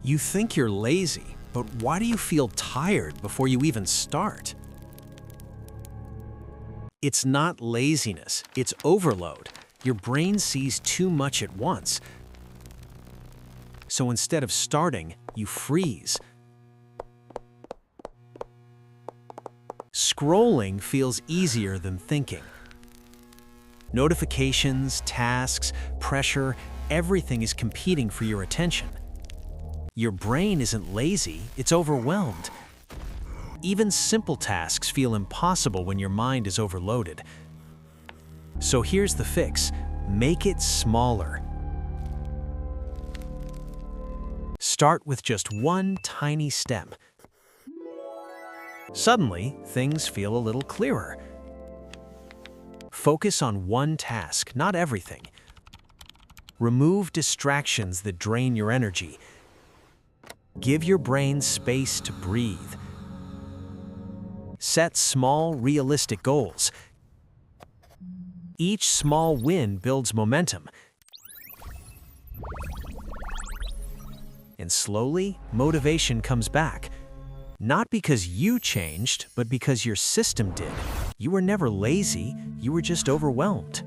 You think you're lazy, but why do you feel tired before you even start? It's not laziness, it's overload. Your brain sees too much at once. So instead of starting, you freeze. Scrolling feels easier than thinking. Notifications, tasks, pressure, everything is competing for your attention. Your brain isn't lazy, it's overwhelmed. Even simple tasks feel impossible when your mind is overloaded. So here's the fix: make it smaller. Start with just one tiny step. Suddenly, things feel a little clearer. Focus on one task, not everything. Remove distractions that drain your energy. Give your brain space to breathe. Set small, realistic goals. Each small win builds momentum. And slowly, motivation comes back. Not because you changed, but because your system did. You were never lazy, you were just overwhelmed.